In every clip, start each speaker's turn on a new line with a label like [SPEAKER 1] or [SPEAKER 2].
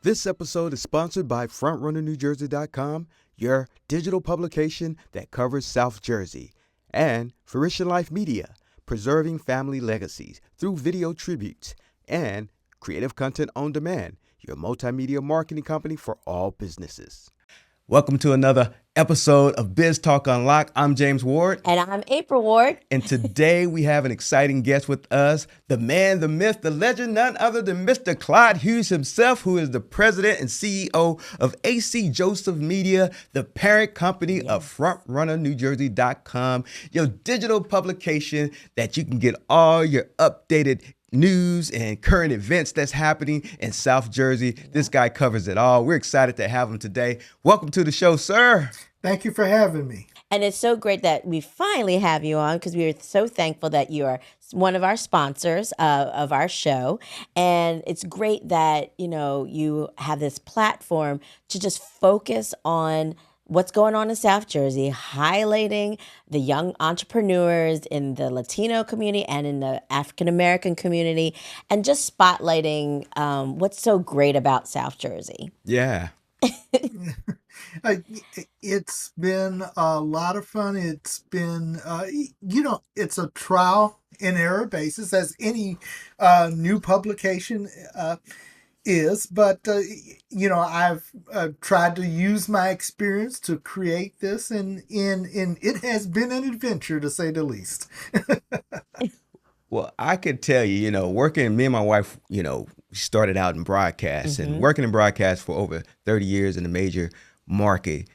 [SPEAKER 1] This episode is sponsored by FrontrunnerNewJersey.com, your digital publication that covers South Jersey, and Fruition Life Media, preserving family legacies through video tributes, and Creative Content on Demand, your multimedia marketing company for all businesses. Welcome to another episode of BizTalk Unlocked. I'm James Ward.
[SPEAKER 2] And I'm April Ward.
[SPEAKER 1] And today we have an exciting guest with us, the man, the myth, the legend, none other than Mr. Clyde Hughes himself, who is the president and CEO of AC Joseph Media, the parent company of FrontrunnerNewJersey.com, your digital publication that you can get all your updated news and current events that's happening in South Jersey. This guy covers it all. We're excited to have him today. Welcome to the show, sir.
[SPEAKER 3] Thank you for having me.
[SPEAKER 2] And it's so great that we finally have you on because we are so thankful that you are one of our sponsors of our show. And it's great that, you have this platform to just focus on what's going on in South Jersey, highlighting the young entrepreneurs in the Latino community and in the African-American community, and just spotlighting what's so great about South Jersey.
[SPEAKER 1] Yeah.
[SPEAKER 3] It's been a lot of fun. It's been, it's a trial and error basis, as any new publication is, but I've tried to use my experience to create this, and it has been an adventure, to say the least.
[SPEAKER 1] Well, I could tell you, working, me and my wife, we started out in broadcast and working in broadcast for over 30 years in a major market.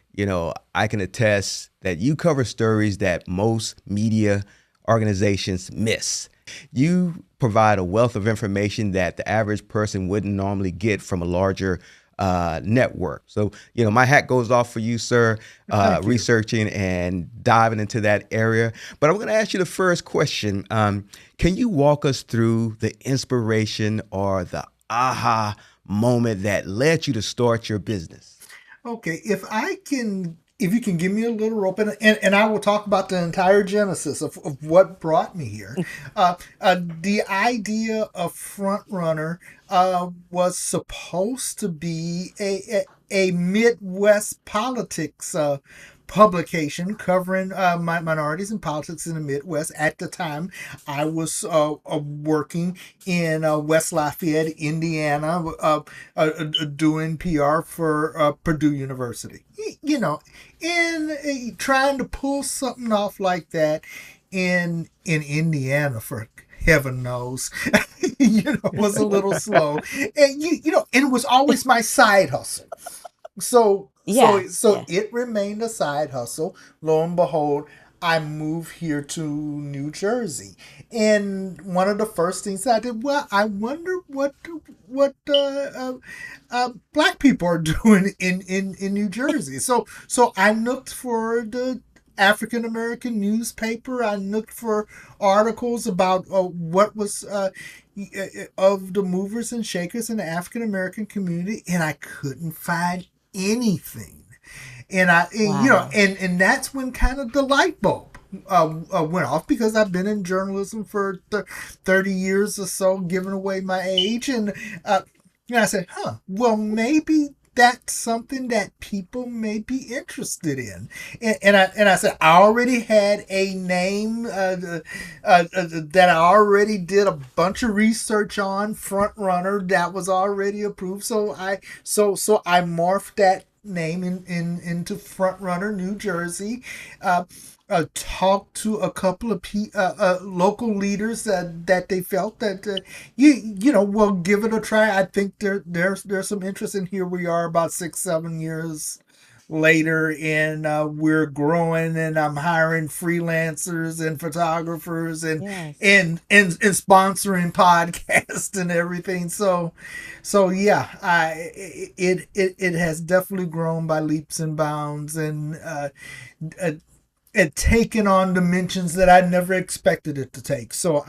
[SPEAKER 1] I can attest that you cover stories that most media organizations miss. You provide a wealth of information that the average person wouldn't normally get from a larger network. So, my hat goes off for you, sir, researching and diving into that area. But I'm going to ask you the first question. Can you walk us through the inspiration or the aha moment that led you to start your business?
[SPEAKER 3] Okay, if you can give me a little rope, and I will talk about the entire genesis of what brought me here. The idea of Frontrunner was supposed to be a Midwest politics publication covering minorities and politics in the Midwest. At the time, I was working in West Lafayette, Indiana, doing PR for Purdue University. And trying to pull something off like that in Indiana, for heaven knows, was a little slow. And and it was always my side hustle. So it remained a side hustle. Lo and behold, I moved here to New Jersey, and one of the first things I did, well, I wonder what black people are doing in New Jersey. So I looked for the African American newspaper. I looked for articles about what was of the movers and shakers in the African American community, and I couldn't find anything. And and that's when kind of the light bulb went off, because I've been in journalism for 30 years or so, giving away my age. And I said, well, maybe that's something that people may be interested in. And I said, I already had a name that I already did a bunch of research on, Frontrunner, that was already approved. So I morphed that name into Frontrunner New Jersey. Talked to a couple of local leaders that they felt that well, give it a try. I think there's some interest in. Here we are, about 6-7 years later, and we're growing, and I'm hiring freelancers and photographers and sponsoring podcasts and everything. So yeah, it has definitely grown by leaps and bounds, and taken on dimensions that I never expected it to take. So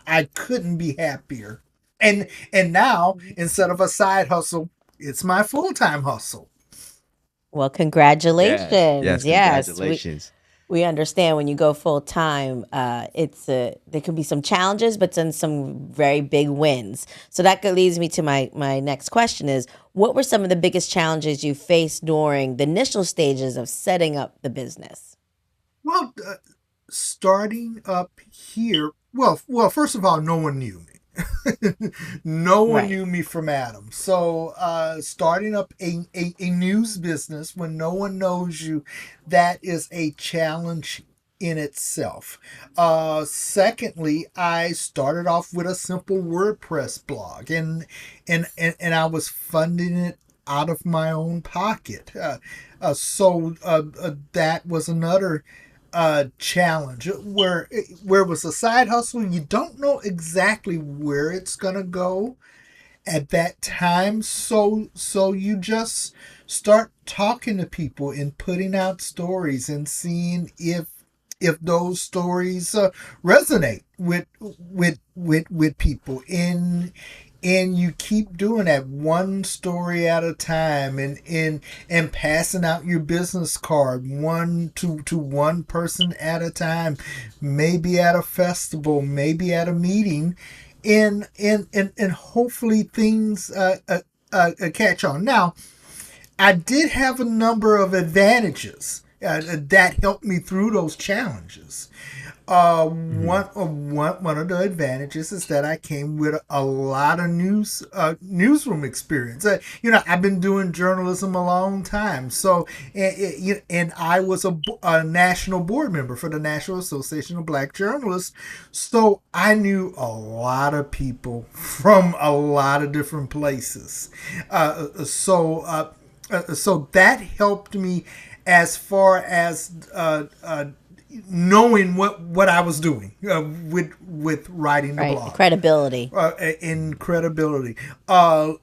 [SPEAKER 3] I couldn't be happier. And now, instead of a side hustle, it's my full-time hustle.
[SPEAKER 2] Well, congratulations.
[SPEAKER 1] Yes, congratulations.
[SPEAKER 2] we understand when you go full time, there could be some challenges, but then some very big wins. So leads me to my next question: is what were some of the biggest challenges you faced during the initial stages of setting up the business?
[SPEAKER 3] Well, starting up here, well, first of all, no one knew me. No one
[SPEAKER 2] Right.
[SPEAKER 3] knew me from Adam. So, starting up a news business when no one knows you, that is a challenge in itself. Secondly, I started off with a simple WordPress blog, and I was funding it out of my own pocket. That was another challenge where it was a side hustle. You don't know exactly where it's gonna go at that time, so you just start talking to people and putting out stories and seeing if those stories resonate with people, and you keep doing that one story at a time, and passing out your business card to one person at a time, maybe at a festival, maybe at a meeting, and hopefully things catch on. Now, I did have a number of advantages that helped me through those challenges.
[SPEAKER 1] Mm-hmm.
[SPEAKER 3] One of the advantages is that I came with a lot of newsroom experience. I've been doing journalism a long time, so and I was a national board member for the National Association of Black Journalists, so I knew a lot of people from a lot of different places. So that helped me as far as knowing what I was doing with writing the
[SPEAKER 2] Right.
[SPEAKER 3] blog,
[SPEAKER 2] Credibility.
[SPEAKER 3] in credibility. Locally,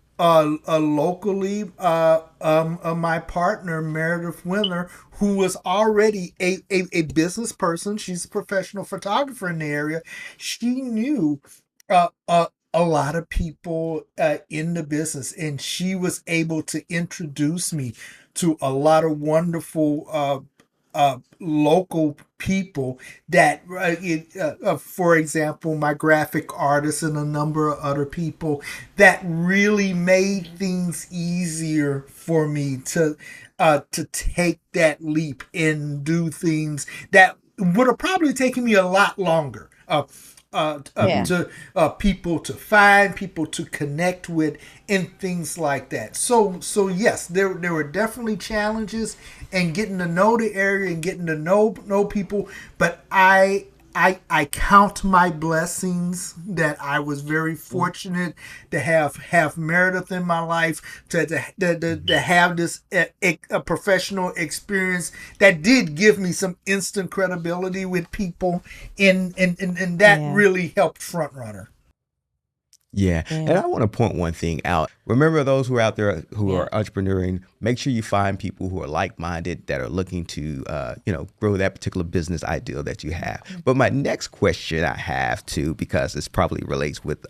[SPEAKER 3] my partner Meredith Winther, who was already a business person, she's a professional photographer in the area. She knew a lot of people in the business, and she was able to introduce me to a lot of wonderful local people that, for example, my graphic artist and a number of other people that really made things easier for me to take that leap and do things that would have probably taken me a lot longer.
[SPEAKER 2] Yeah.
[SPEAKER 3] To people to find, people to connect with, and things like that. So yes, there were definitely challenges and getting to know the area and getting to know people. But I count my blessings that I was very fortunate to have Meredith in my life, to have this a professional experience that did give me some instant credibility with people, and that
[SPEAKER 2] Yeah.
[SPEAKER 3] really helped Frontrunner.
[SPEAKER 1] Yeah. And
[SPEAKER 2] Yeah.
[SPEAKER 1] I want to point one thing out. Remember those who are out there who
[SPEAKER 2] Yeah.
[SPEAKER 1] are entrepreneuring, make sure you find people who are like-minded that are looking to, grow that particular business ideal that you have. But my next question I have too, because this probably relates with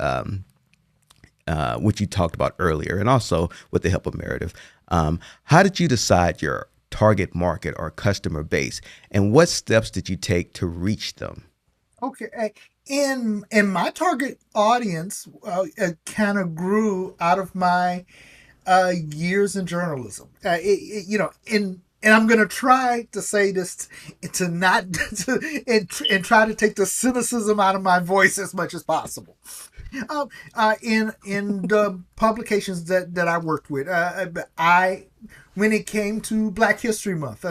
[SPEAKER 1] what you talked about earlier and also with the help of Meredith. How did you decide your target market or customer base, and what steps did you take to reach them?
[SPEAKER 3] Okay. In my target audience kind of grew out of my years in journalism. And I'm gonna try to say this to not and try to take the cynicism out of my voice as much as possible. In the publications that I worked with, I when it came to Black History Month,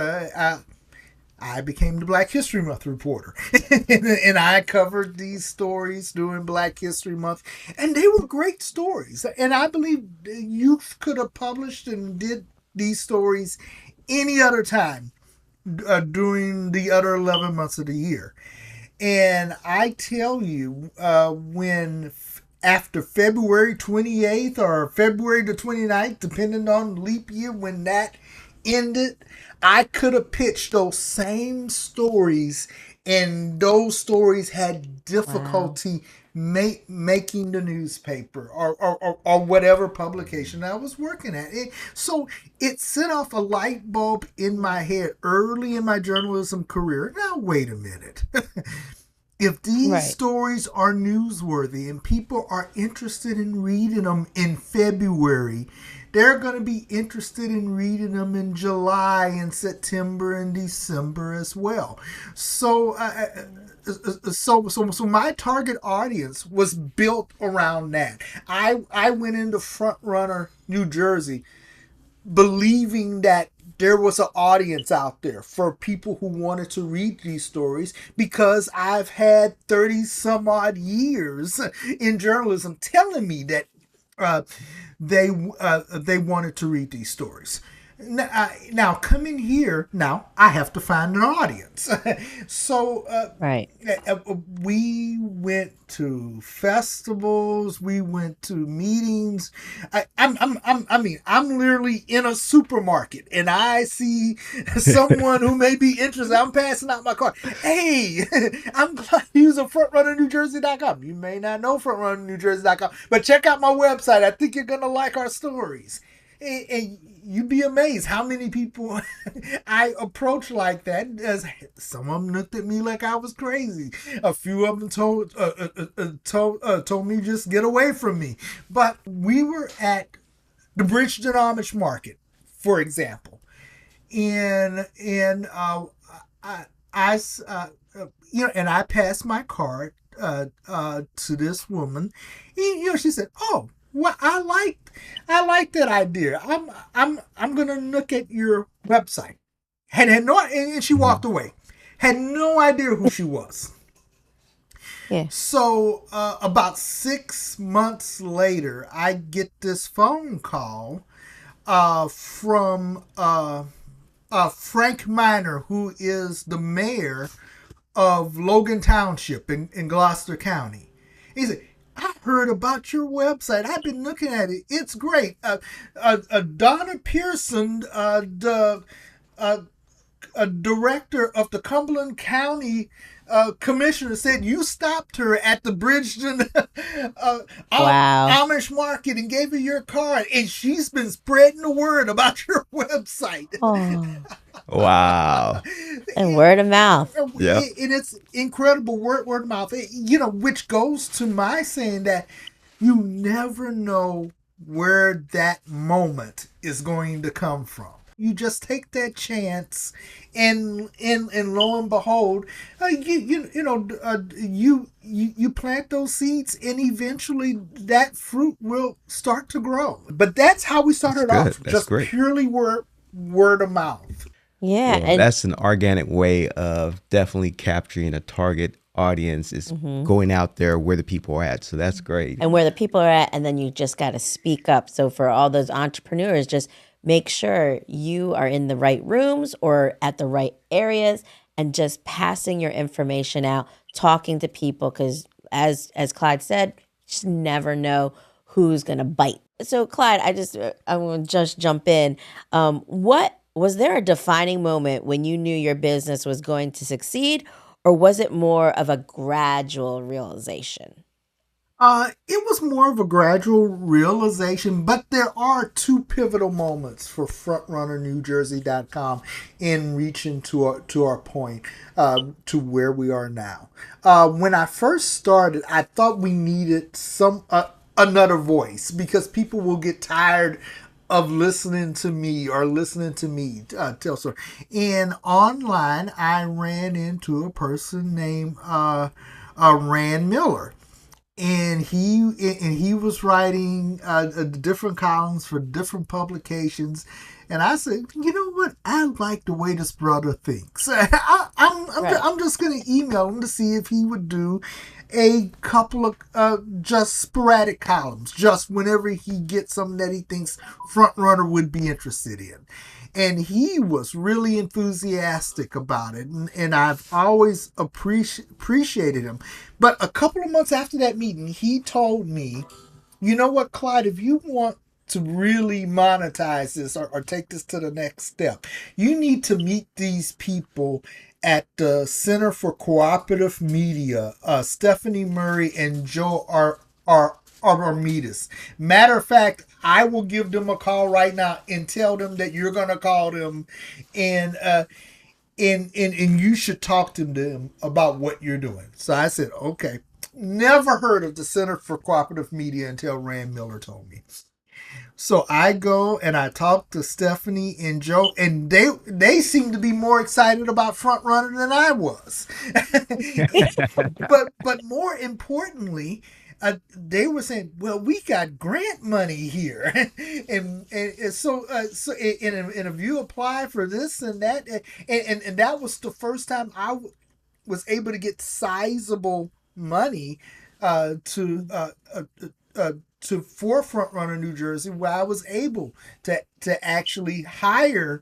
[SPEAKER 3] I became the Black History Month reporter, and I covered these stories during Black History Month, and they were great stories. And I believe you could have published and did these stories any other time during the other 11 months of the year. And I tell you, when after February 28th or February the 29th, depending on leap year, when that ended, I could have pitched those same stories, and those stories had
[SPEAKER 2] Wow.
[SPEAKER 3] difficulty making the newspaper or whatever publication I was working at. So it set off a light bulb in my head early in my journalism career. Now, wait a minute. If these
[SPEAKER 2] Right.
[SPEAKER 3] stories are newsworthy and people are interested in reading them in February, they're going to be interested in reading them in July and September and December as well. So, so my target audience was built around that. I went into Front Runner, New Jersey, believing that there was an audience out there for people who wanted to read these stories, because I've had 30 some odd years in journalism telling me that uh, they wanted to read these stories. Now coming here, now I have to find an audience. So
[SPEAKER 2] Right.
[SPEAKER 3] we went to festivals, we went to meetings. I mean, I'm literally in a supermarket and I see someone who may be interested. I'm passing out my card. Hey, I'm Clyde Hughes of FrontRunnerNewJersey.com. You may not know FrontRunnerNewJersey.com, but check out my website. I think you're gonna like our stories. And you'd be amazed how many people I approach like that. As some of them looked at me like I was crazy. A few of them told me just get away from me. But we were at the Bridgeton Amish Market, for example, and I, I and I passed my card to this woman. She said, "Oh, well, I like that idea. I'm gonna look at your website." Had no, and she
[SPEAKER 1] Mhm.
[SPEAKER 3] walked away. Had no idea who she was.
[SPEAKER 2] Yeah.
[SPEAKER 3] So about 6 months later, I get this phone call from Frank Miner, who is the mayor of Logan Township in Gloucester County. He said, "I heard about your website. I've been looking at it. It's great. Donna Pearson, the director of the Cumberland County commissioner, said you stopped her at the Bridgeton
[SPEAKER 2] Wow.
[SPEAKER 3] Amish market and gave her your card, and she's been spreading the word about your website."
[SPEAKER 2] Oh,
[SPEAKER 1] Wow.
[SPEAKER 2] and word of mouth.
[SPEAKER 3] And
[SPEAKER 1] Yep.
[SPEAKER 3] it's incredible word of mouth. Which goes to my saying that you never know where that moment is going to come from. You just take that chance, and lo and behold, you plant those seeds, and eventually that fruit will start to grow. But that's how we
[SPEAKER 1] That's
[SPEAKER 3] started
[SPEAKER 1] good.
[SPEAKER 3] off,
[SPEAKER 1] That's
[SPEAKER 3] just
[SPEAKER 1] great.
[SPEAKER 3] purely word of mouth.
[SPEAKER 2] Yeah.
[SPEAKER 1] Well,
[SPEAKER 2] And
[SPEAKER 1] that's an organic way of definitely capturing a target audience is
[SPEAKER 2] mhm.
[SPEAKER 1] going out there where the people are at. So that's great.
[SPEAKER 2] And where the people are at, and then you just got to speak up. So for all those entrepreneurs, just make sure you are in the right rooms or at the right areas, and just passing your information out, talking to people, because as Clyde said, just never know who's gonna bite. So Clyde, I want to just jump in. What was there a defining moment when you knew your business was going to succeed, or was it more of a gradual realization?
[SPEAKER 3] It was more of a gradual realization, but there are two pivotal moments for FrontrunnerNewJersey.com in reaching to our point, to where we are now. When I first started, I thought we needed another voice, because people will get tired of listening to me tell stories. And online, I ran into a person named Rand Miller, and he was writing different columns for different publications. And I said, you know what? I like the way this brother thinks.
[SPEAKER 2] Right.
[SPEAKER 3] I'm just going to email him to see if he would do a couple of just sporadic columns, just whenever he gets something that he thinks Front Runner would be interested in. And he was really enthusiastic about it, and I've always appreciated him. But a couple of months after that meeting, he told me, "You know what, Clyde? If you want to really monetize this or take this to the next step, you need to meet these people at the Center for Cooperative Media, Stephanie Murray and Joe Armidas. Matter of fact, I will give them a call right now and tell them that you're going to call them, and and you should talk to them about what you're doing. So I said, okay. Never heard of the Center for Cooperative Media until Rand Miller told me. So I go and I talk to Stephanie and Joe, and they seem to be more excited about Frontrunner than I was. but more importantly, they were saying, "Well, we got grant money here," and so and if you apply for this and that, and that was the first time I was able to get sizable money to Forefront Runner New Jersey, where I was able to actually hire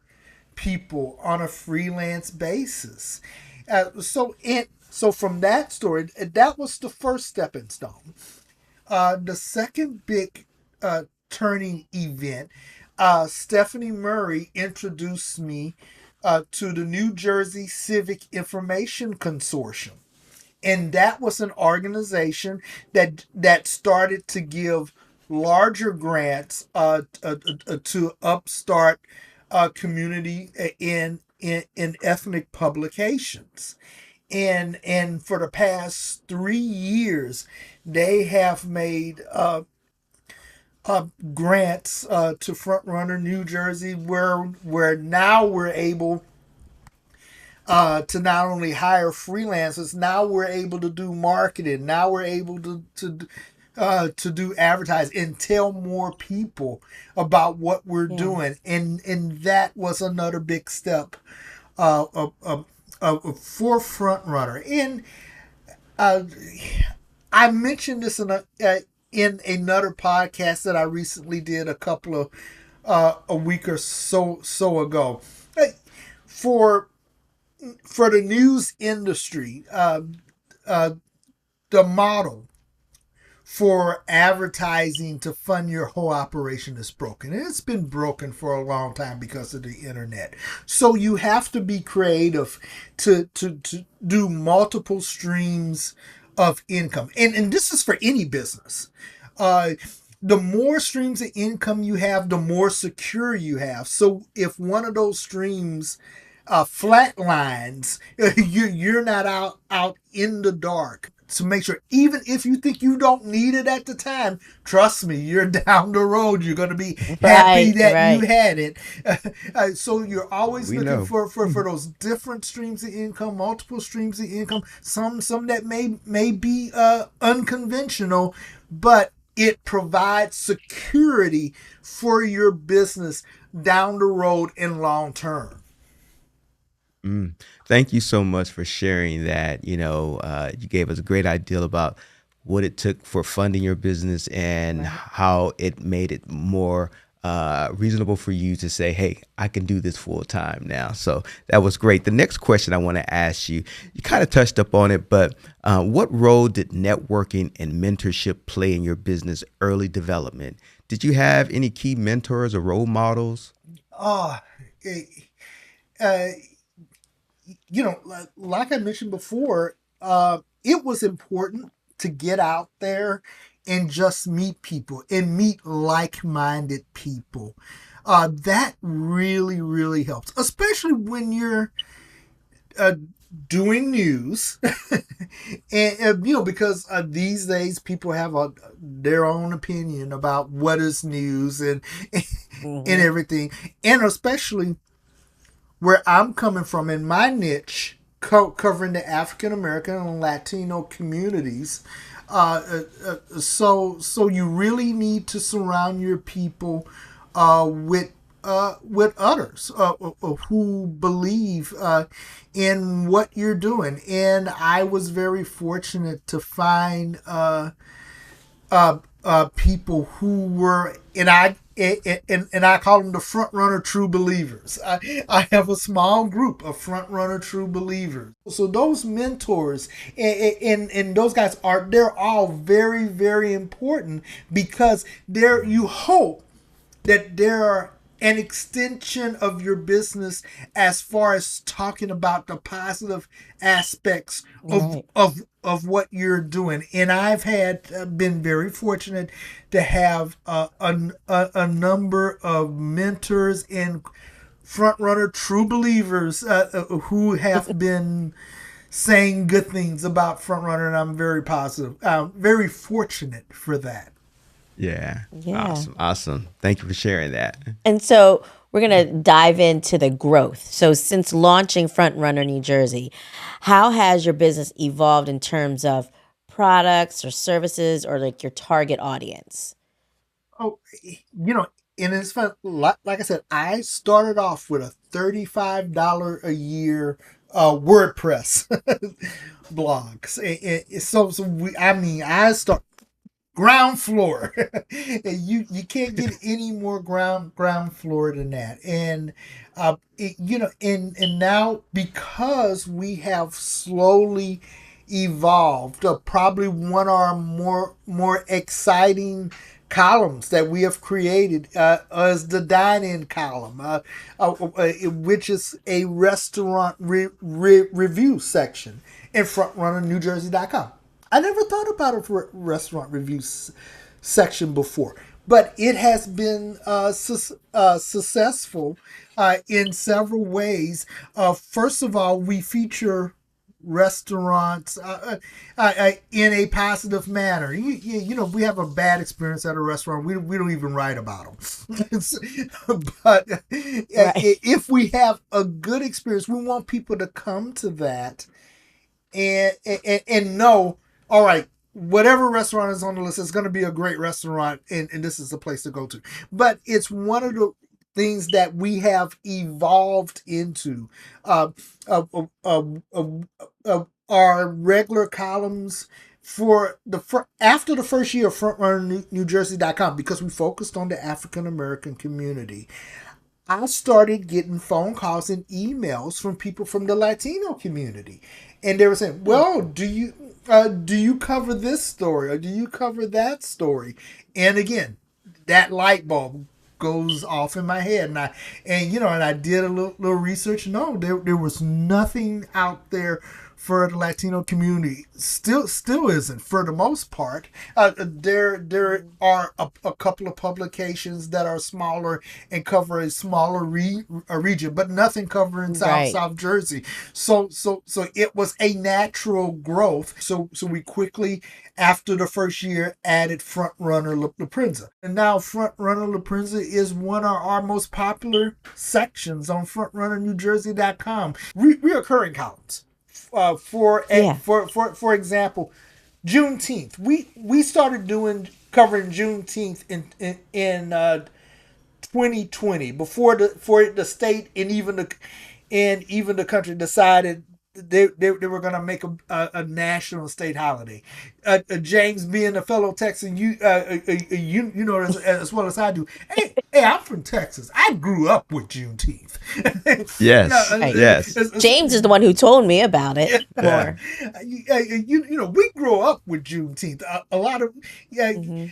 [SPEAKER 3] people on a freelance basis. So from that story, that was the first stepping stone. The second big turning event, Stephanie Murray introduced me to the New Jersey Civic Information Consortium. And that was an organization that started to give larger grants to upstart community in ethnic publications. And for the past 3 years, they have made grants to Frontrunner New Jersey, where now we're able to not only hire freelancers, now we're able to do marketing. Now we're able to do advertising and tell more people about what we're doing. And that was another big step for Frontrunner. And I mentioned this in another podcast that I recently did a week or so ago. For the news industry, the model for advertising to fund your whole operation is broken. And it's been broken for a long time because of the internet. So you have to be creative to do multiple streams of income. And this is for any business. The more streams of income you have, the more secure you have. So if one of those streams flat lines, you're not out in the dark. To make sure, even if you think you don't need it at the time, trust me, you're down the road. You're going to be happy that you had it. So you're always looking for those different streams of income, multiple streams of income. Some that may be unconventional, but it provides security for your business down the road and long term.
[SPEAKER 1] Thank you so much for sharing that. You gave us a great idea about what it took for funding your business and how it made it more reasonable for you to say, hey, I can do this full time now. So that was great. The next question I want to ask you, you kind of touched up on it, but what role did networking and mentorship play in your business early development? Did you have any key mentors or role models?
[SPEAKER 3] Like I mentioned before, it was important to get out there and just meet people and meet like-minded people. That really, really helps, especially when you're doing news. and because these days people have their own opinion about what is news and everything. And especially where I'm coming from in my niche, covering the African American and Latino communities. So you really need to surround your people with others who believe in what you're doing. And I was very fortunate to find people who were, and I call them the front runner true believers. I have a small group of front runner true believers. So those mentors and those guys they're all very, very important, because you hope that there are an extension of your business as far as talking about the positive aspects
[SPEAKER 2] Right.
[SPEAKER 3] of what you're doing. And I've had been very fortunate to have a number of mentors and front runner true believers who have been saying good things about front runner, and I'm very positive, very fortunate for that.
[SPEAKER 1] Yeah.
[SPEAKER 2] Yeah.
[SPEAKER 1] Awesome. Thank you for sharing that.
[SPEAKER 2] And so we're going to dive into the growth. So since launching Front Runner New Jersey, how has your business evolved in terms of products or services or like your target audience?
[SPEAKER 3] Oh, and it's fun. Like I said, I started off with a $35 a year WordPress blog. I start ground floor. You can't get any more ground floor than that. And and now because we have slowly evolved, probably one of our more exciting columns that we have created is the dine-in column, which is a restaurant review section in frontrunnerNewJersey.com. I never thought about a restaurant reviews section before, but it has been successful in several ways. First of all, we feature restaurants in a positive manner. We have a bad experience at a restaurant, we don't even write about them. But
[SPEAKER 2] Right.
[SPEAKER 3] if we have a good experience, we want people to come to that and know, all right, whatever restaurant is on the list is going to be a great restaurant, and this is the place to go to. But it's one of the things that we have evolved into. Uh, uh, uh, uh, uh, our regular columns for after the first year of FrontRunnerNewJersey.com, because we focused on the African American community, I started getting phone calls and emails from people from the Latino community, and they were saying, "Well, do you cover this story or do you cover that story?" And again, that light bulb goes off in my head, and I did a little research. No, there was nothing out there for the Latino community. Still isn't, for the most part. There are a couple of publications that are smaller and cover a smaller region, but nothing covering
[SPEAKER 2] Right.
[SPEAKER 3] South Jersey. So it was a natural growth. So we quickly, after the first year, added Front Runner La Prensa, and now Front Runner La Prensa is one of our most popular sections on FrontRunnerNewJersey.com. Reoccurring columns.
[SPEAKER 2] Yeah.
[SPEAKER 3] For example, Juneteenth. We started covering Juneteenth in 2020, before the state and even the country decided they were going to make a national state holiday. James, being a fellow Texan, you know as well as I do. Hey, I'm from Texas. I grew up with Juneteenth.
[SPEAKER 1] Yes.
[SPEAKER 2] Right.
[SPEAKER 1] Yes.
[SPEAKER 2] James is the one who told me about it
[SPEAKER 1] Yeah.
[SPEAKER 2] more.
[SPEAKER 3] We grow up with Juneteenth. A lot of
[SPEAKER 2] Hmm.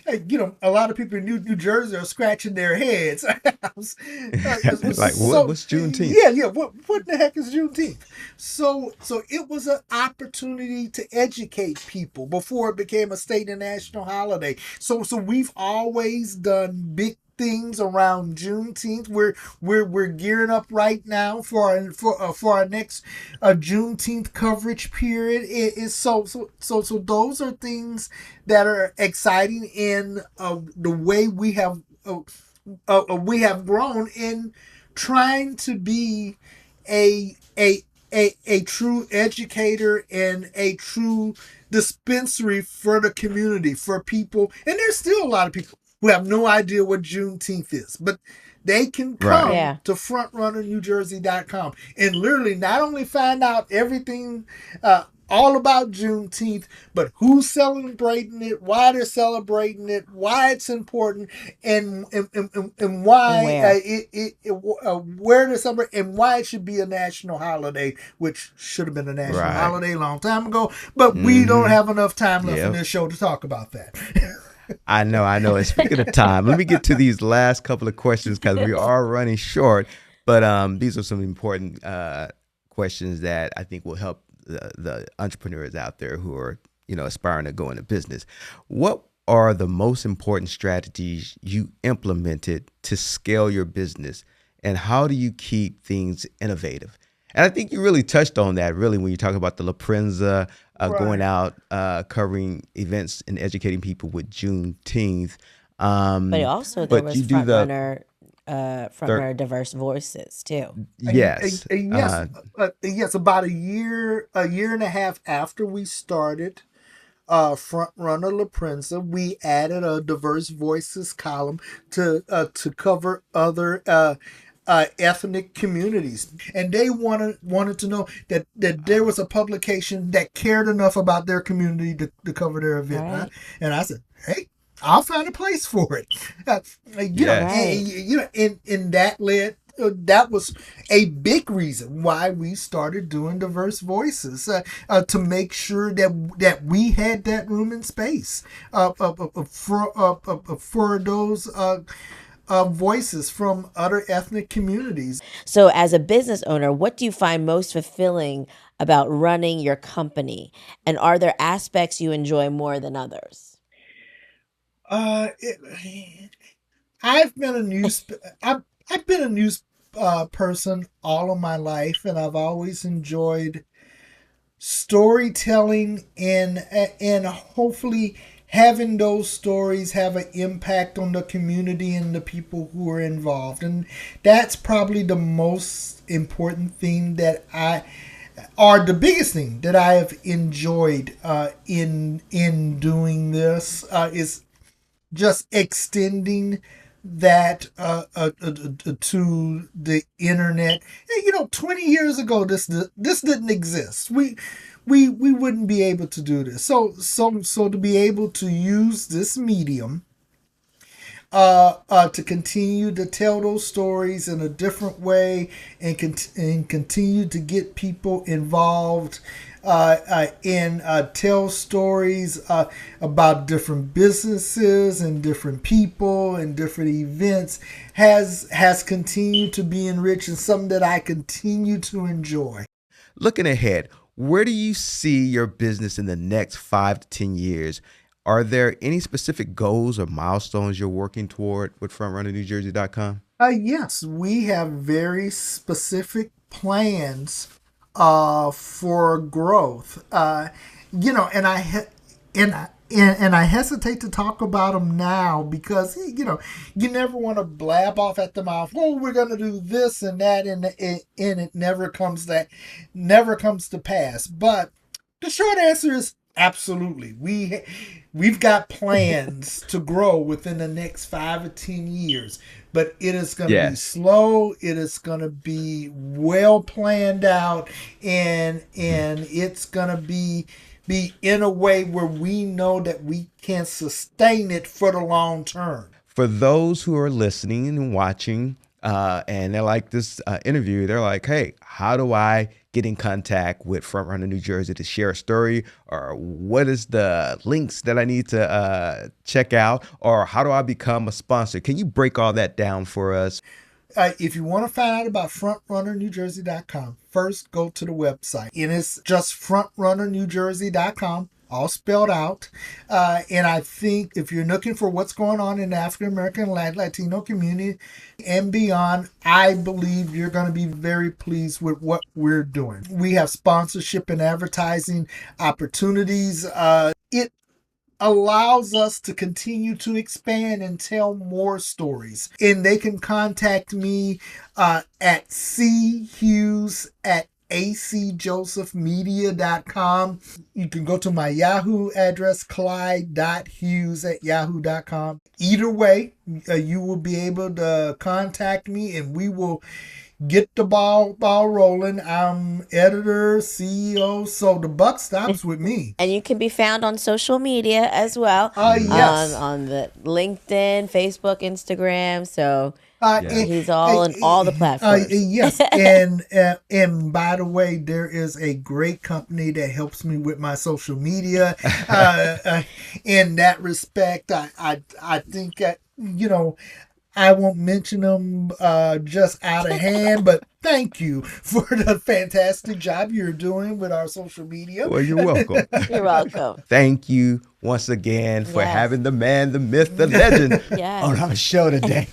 [SPEAKER 3] a lot of people in New Jersey are scratching their heads.
[SPEAKER 1] Like
[SPEAKER 3] So
[SPEAKER 1] what's Juneteenth?
[SPEAKER 3] yeah. What the heck is Juneteenth? So it was an opportunity to educate people before it became a state and national holiday. So we've always done big things around Juneteenth. We're gearing up right now for our next Juneteenth coverage period. It is so those are things that are exciting in the way we have grown in trying to be a true educator and a true dispensary for the community, for people. And there's still a lot of people who have no idea what Juneteenth is, but they can
[SPEAKER 1] Right.
[SPEAKER 3] come
[SPEAKER 2] Yeah.
[SPEAKER 3] to FrontRunnerNewJersey.com and literally not only find out everything all about Juneteenth, but who's celebrating it, why they're celebrating it, why it's important, and
[SPEAKER 2] And
[SPEAKER 3] why
[SPEAKER 2] where?
[SPEAKER 3] where to celebrate, and why it should be a national holiday, which should have been a national
[SPEAKER 1] Right.
[SPEAKER 3] holiday a long time ago. But we don't
[SPEAKER 1] Mm-hmm.
[SPEAKER 3] have enough time left in
[SPEAKER 1] Yep.
[SPEAKER 3] this show to talk about that.
[SPEAKER 1] I know, I know. And speaking of time, let me get to these last couple of questions because we are running short. But these are some important questions that I think will help the entrepreneurs out there who are, aspiring to go into business. What are the most important strategies you implemented to scale your business, and how do you keep things innovative? And I think you really touched on that really when you talk about the La Prensa, going
[SPEAKER 3] Right.
[SPEAKER 1] out, covering events and educating people with Juneteenth.
[SPEAKER 2] But
[SPEAKER 1] Um,
[SPEAKER 2] also there
[SPEAKER 1] but
[SPEAKER 2] was
[SPEAKER 1] you do the
[SPEAKER 2] front
[SPEAKER 1] third,
[SPEAKER 2] runner diverse voices too.
[SPEAKER 1] yes,
[SPEAKER 3] Yes, yes. About a year and a half after we started Front Runner La Prensa, we added a diverse voices column to cover other ethnic communities, and they wanted to know that there was a publication that cared enough about their community to cover their
[SPEAKER 2] All
[SPEAKER 3] event.
[SPEAKER 2] right.
[SPEAKER 3] And I said, hey, I'll find a place for it.
[SPEAKER 1] yes.
[SPEAKER 2] Right.
[SPEAKER 3] And that led. That was a big reason why we started doing diverse voices, to make sure that we had that room and space for those voices from other ethnic communities.
[SPEAKER 2] So, as a business owner, what do you find most fulfilling about running your company? And are there aspects you enjoy more than others?
[SPEAKER 3] It, I've been a news I've been a news person all of my life, and I've always enjoyed storytelling and hopefully having those stories have an impact on the community and the people who are involved. And that's probably the most important thing that I or the biggest thing that I have enjoyed in doing this is just extending that to the internet. 20 years ago, this didn't exist. We wouldn't be able to do this. So to be able to use this medium to continue to tell those stories in a different way and continue to get people involved and tell stories about different businesses and different people and different events has continued to be enriched and something that I continue to enjoy.
[SPEAKER 1] Looking ahead, where do you see your business in the next 5 to 10 years? Are there any specific goals or milestones you're working toward with FrontRunnerNewJersey.com?
[SPEAKER 3] Yes, we have very specific plans for growth. And and I hesitate to talk about them now because you never want to blab off at the mouth. Oh, we're going to do this and that, and it never comes to pass. But the short answer is absolutely. We've got plans to grow within the next 5 or 10 years, but it is going to be
[SPEAKER 1] Yes.
[SPEAKER 3] slow. It is going to be well planned out, and it's going to be in a way where we know that we can sustain it for the long term.
[SPEAKER 1] For those who are listening and watching, and they're like this interview, they're like, hey, how do I get in contact with Frontrunner New Jersey to share a story? Or what is the links that I need to check out? Or how do I become a sponsor? Can you break all that down for us?
[SPEAKER 3] If you want to find out about FrontRunnerNewJersey.com, first go to the website. And it's just FrontRunnerNewJersey.com, all spelled out. And I think if you're looking for what's going on in the African American Latino community and beyond, I believe you're going to be very pleased with what we're doing. We have sponsorship and advertising opportunities. It allows us to continue to expand and tell more stories. And they can contact me at chughes at acjosephmedia.com. You can go to my Yahoo address, clyde.hughes at yahoo.com. Either way, you will be able to contact me, and we will get the ball rolling. I'm editor, CEO, so the buck stops with me.
[SPEAKER 2] And you can be found on social media as well.
[SPEAKER 3] Yes.
[SPEAKER 2] On the LinkedIn, Facebook, Instagram. So
[SPEAKER 1] Yeah.
[SPEAKER 2] he's all on all the platforms.
[SPEAKER 3] Yes, and by the way, there is a great company that helps me with my social media. In that respect, I think I won't mention them just out of hand, but thank you for the fantastic job you're doing with our social media.
[SPEAKER 1] Well, you're welcome.
[SPEAKER 2] You're welcome.
[SPEAKER 1] Thank you once again for
[SPEAKER 2] Yes.
[SPEAKER 1] having the man, the myth, the legend
[SPEAKER 2] Yes.
[SPEAKER 1] on our show today.